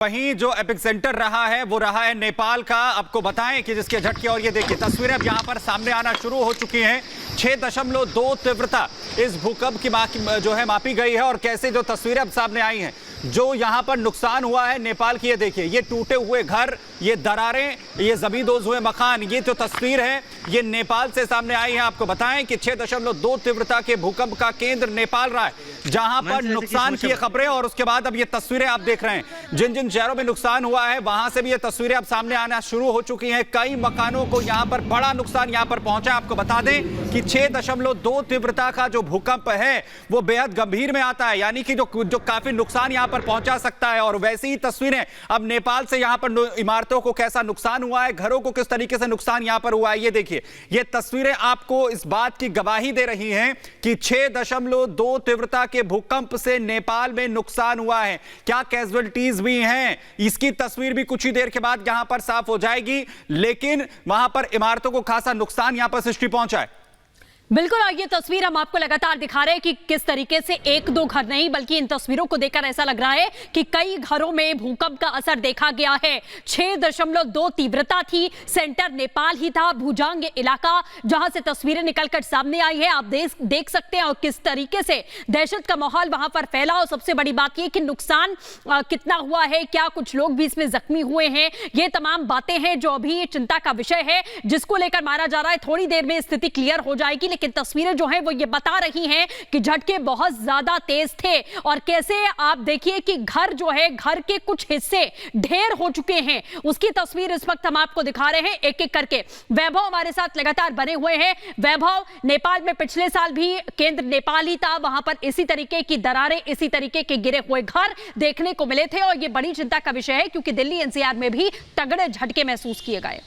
वहीं जो epic centre रहा है वो रहा है नेपाल का। आपको बताएं कि जिसके झटके, और ये देखिए तस्वीरें अब यहां पर सामने आना शुरू हो चुकी हैं। 6.2 तीव्रता इस भूकंप की जो है मापी गई है, और कैसे जो तस्वीरें अब सामने आई हैं, जो यहां पर नुकसान हुआ है नेपाल की, ये देखिए, ये टूटे हुए घर, ये दरारें, ये जमींदोज हुए मकान, ये जो तस्वीर है ये नेपाल से सामने आई है। आपको बताएं कि 6.2 तीव्रता के भूकंप का केंद्र नेपाल रहा है, जहां पर नुकसान की खबरें, और उसके बाद अब ये तस्वीरें आप देख रहे हैं। जिन जिन शहरों में नुकसान हुआ है वहां से भी ये तस्वीरें अब सामने आना शुरू हो चुकी हैं। कई मकानों को यहां पर बड़ा नुकसान यहां पर पहुंचा। आपको बता दें कि 6.2 तीव्रता का जो भूकंप है वो बेहद गंभीर में आता है, यानी कि जो काफी नुकसान यहां पर पहुंचा सकता है। और वैसी ही तस्वीरें अब नेपाल से यहां पर इमारतों को कैसा नुकसान हुआ है, घरों को किस तरीके से नुकसान यहां पर हुआ है, ये देखिए। ये तस्वीरें आपको इस बात की गवाही दे रही हैं कि 6.2 तीव्रता के भूकंप से नेपाल में नुकसान हुआ है। क्या कैजुअलिटीज भी हैं, इसकी तस्वीर भी कुछ ही देर के बाद यहां पर साफ हो जाएगी, लेकिन वहां पर इमारतों को खासा नुकसान यहां पर सृष्टि पहुंचा है। बिल्कुल, और ये तस्वीर हम आपको लगातार दिखा रहे हैं कि किस तरीके से एक दो घर नहीं, बल्कि इन तस्वीरों को देखकर ऐसा लग रहा है कि कई घरों में भूकंप का असर देखा गया है। 6.2 तीव्रता थी, सेंटर नेपाल ही था, भुजांग इलाका जहां से तस्वीरें निकलकर सामने आई है। आप देख सकते हैं और किस तरीके से दहशत का माहौल वहां पर फैला। और सबसे बड़ी बात यह कि नुकसान कितना हुआ है, क्या कुछ लोग भी इसमें जख्मी हुए हैं, ये तमाम बातें हैं जो अभी चिंता का विषय है, जिसको लेकर माना जा रहा है थोड़ी देर में स्थिति क्लियर हो जाएगी। लेकिन तस्वीरें जो हैं वो ये बता रही हैं कि झटके बहुत ज्यादा तेज थे, और कैसे आप देखिए कि घर जो है, घर के कुछ हिस्से ढेर हो चुके हैं। उसकी तस्वीर इस वक्त हम आपको दिखा रहे हैं एक एक करके। वैभव हमारे साथ लगातार बने हुए हैं। वैभव, नेपाल में पिछले साल भी केंद्र नेपाल ही था, वहां पर इसी तरीके की दरारें, इसी तरीके के गिरे हुए घर देखने को मिले थे, और ये बड़ी चिंता का विषय है क्योंकि दिल्ली एनसीआर में भी तगड़े झटके महसूस किए गए।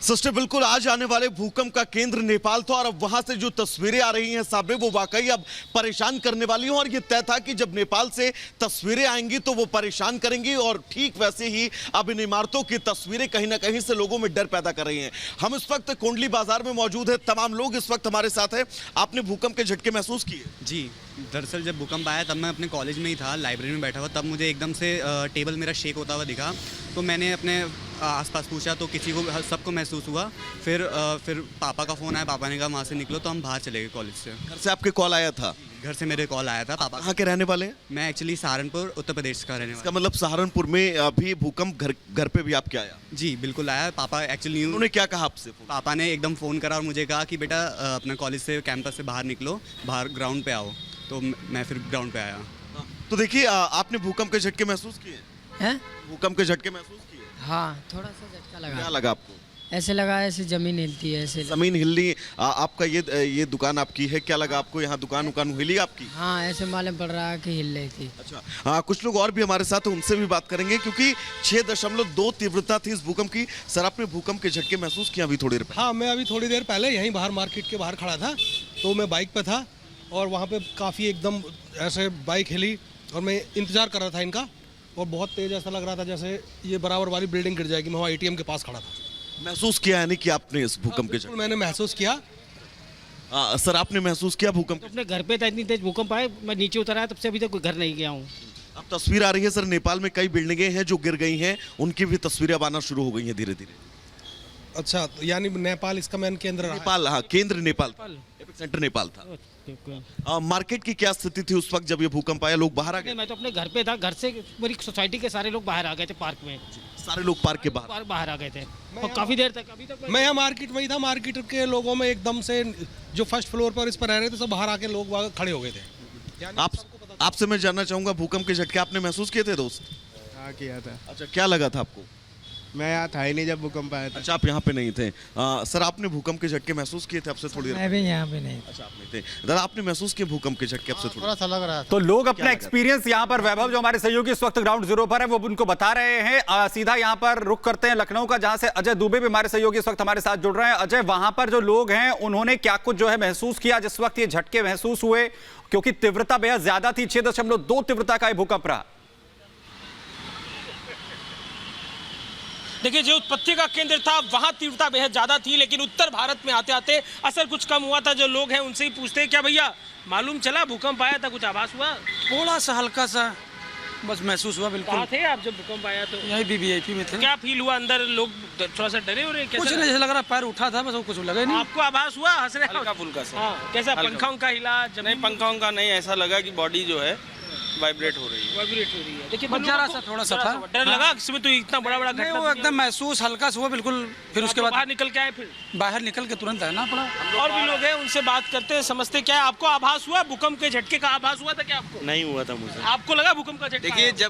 सिस्टर, बिल्कुल आज आने वाले भूकंप का केंद्र नेपाल था, और अब वहां से जो तस्वीरें आ रही हैं सामने वो वाकई अब परेशान करने वाली हैं। और ये तय था कि जब नेपाल से तस्वीरें आएंगी तो वो परेशान करेंगी, और ठीक वैसे ही अब इन इमारतों की तस्वीरें कहीं ना कहीं से लोगों में डर पैदा कर रही हैं। हम इस वक्त कोंडली बाजार में मौजूद है, तमाम लोग इस वक्त हमारे साथ हैं। आपने भूकंप के झटके महसूस किए? जी, दरअसल जब भूकंप आया तब मैं अपने कॉलेज में ही था, लाइब्रेरी में बैठा हुआ, तब मुझे एकदम से टेबल मेरा शेक होता हुआ दिखा। तो मैंने अपने आसपास पूछा तो किसी को, सबको महसूस हुआ। फिर पापा का फ़ोन आया, पापा ने कहा वहाँ से निकलो, तो हम बाहर चले गए कॉलेज से। घर से आपके कॉल आया था? घर से मेरे कॉल आया था। पापा कहाँ के रहने वाले हैं? मैं एक्चुअली सहारनपुर, उत्तर प्रदेश का रहने वाला। इसका मतलब सहारनपुर में अभी भूकंप घर पे भी आपके आया? जी बिल्कुल आया। पापा एक्चुअली, उन्होंने क्या कहा आपसे? पापा ने एकदम फ़ोन करा और मुझे कहा कि बेटा अपना कॉलेज से, कैंपस से बाहर निकलो, बाहर ग्राउंड पे आओ। तो मैं फिर ग्राउंड पे आया। तो देखिए, आपने भूकंप के झटके महसूस किए हैं? भूकंप के झटके महसूस किए? हाँ, थोड़ा सा झटका लगा। क्या लगा आपको? ऐसे लगा ऐसे जमीन हिलती है, ऐसे जमीन हिलनी। आपका ये दुकान आपकी है, क्या लगा आपको? यहाँ दुकान हिली आपकी? हाँ, ऐसे मालूम पड़ रहा है कि हिल रही थी। अच्छा, हाँ, कुछ लोग और भी हमारे साथ हैं, उनसे भी बात करेंगे, क्योंकि 6.2 तीव्रता थी इस भूकंप की। सर, आपने भूकंप के झटके महसूस किया अभी थोड़ी देर पहले? हाँ, मैं अभी थोड़ी देर पहले यहीं बाहर मार्केट के बाहर खड़ा था, तो मैं बाइक पे था और वहाँ पे काफ़ी एकदम ऐसे बाइक हिली, और मैं इंतज़ार कर रहा था इनका, और बहुत तेज़ ऐसा लग रहा था जैसे ये बराबर वाली बिल्डिंग गिर जाएगी। मैं वहाँ ATM के पास खड़ा था। महसूस किया है नहीं कि आपने इस भूकंप के झटके? मैंने महसूस किया। सर, आपने महसूस किया भूकंप? तो अपने घर पे था, इतनी तेज भूकंप आया, मैं नीचे उतर आया, तब से अभी तक कोई घर नहीं गया हूँ। अब तस्वीर आ रही है सर, नेपाल में कई बिल्डिंगें हैं जो गिर गई हैं, उनकी भी तस्वीरें अब आना शुरू हो गई हैं धीरे धीरे। अच्छा, तो यानी नेपाल इसका मेन केंद्र रहा है? नेपाल, हाँ, केंद्र नेपाल, एपिक सेंटर नेपाल था। मार्केट की क्या स्थिति थी उस वक्त जब ये भूकंप आया? लोग बाहर आ गए? मैं तो अपने घर पे था, घर से मेरी सोसाइटी के सारे लोग बाहर आ गए थे, पार्क में। सारे लोग पार्क के बाहर आ गए थे, और काफी देर तक, अभी तक मैं यहाँ मार्केट में ही था। मार्केट के लोगों में एकदम से जो फर्स्ट फ्लोर पर इस पर रह रहे थे, सब बाहर आके लोग वहाँ खड़े हो गए थे। आपसे मैं जानना चाहूंगा, भूकंप के झटके आपने महसूस किए थे दोस्त? हाँ, किया था। अच्छा, क्या लगा था आपको? मैं यहाँ था ही नहीं जब भूकंप आया था। अच्छा, आप यहाँ पे नहीं थे। सर, आपने भूकंप के झटके महसूस किए थे? आपसे थोड़ी देर? मैं भी यहाँ पे नहीं। अच्छा, आप नहीं थे। दादा, आपने महसूस किए भूकंप के झटके? आपसे थोड़ा सा लग रहा है। तो लोग अपना एक्सपीरियंस यहाँ पर, वैभव जो हमारे सहयोगी इस वक्त ग्राउंड जीरो पर है, वो उनको बता रहे हैं। सीधा यहाँ पर रुख करते हैं लखनऊ का, जहां से अजय दुबे भी हमारे सहयोगी इस वक्त हमारे साथ जुड़ रहे हैं। अजय, वहां पर जो लोग हैं उन्होंने क्या कुछ जो है महसूस किया जिस वक्त ये झटके महसूस हुए, क्योंकि तीव्रता बेहद ज्यादा थी, 6.2 तीव्रता का भूकंप रहा? देखिए जो उत्पत्ति का केंद्र था वहाँ तीव्रता बेहद ज़्यादा थी, लेकिन उत्तर भारत में आते आते असर कुछ कम हुआ था। जो लोग हैं उनसे ही पूछते हैं, क्या भैया मालूम चला भूकंप आया था, कुछ आभास हुआ? थोड़ा सा हल्का सा बस महसूस हुआ। बिल्कुल कहाँ थे आप जब भूकंप आया तो? यही वीवीआईपी में थे। क्या फील हुआ अंदर? लोग थोड़ा सा डरे हो रहे? कुछ नहीं, जैसे लग रहा पैर उठा था बस, वो कुछ लगा नहीं। आपको आभास हुआ? हंस रहे? हल्का फुल्का सा। हाँ, कैसा पंखा उनका हिला? नहीं, पंखा उनका नहीं, ऐसा लगा कि बॉडी जो है वाइब्रेट हो रही है। वाइब्रेट हो रही है। देखिए बस जरा सा थोड़ा सा था। डर लगा इसमें तो इतना बड़ा बड़ा नहीं, घटना वो एकदम महसूस हल्का सा हुआ बिल्कुल। फिर उसके बाद बाहर निकल के आए, फिर बाहर निकल के तुरंत आना पड़ा। और भी लोग हैं उनसे बात करते हैं, समझते क्या है। आपको आभास हुआ भूकंप के झटके का? आभास हुआ था क्या आपको? नहीं हुआ था मुझे। आपको लगा भूकंप का झटका? देखिए जब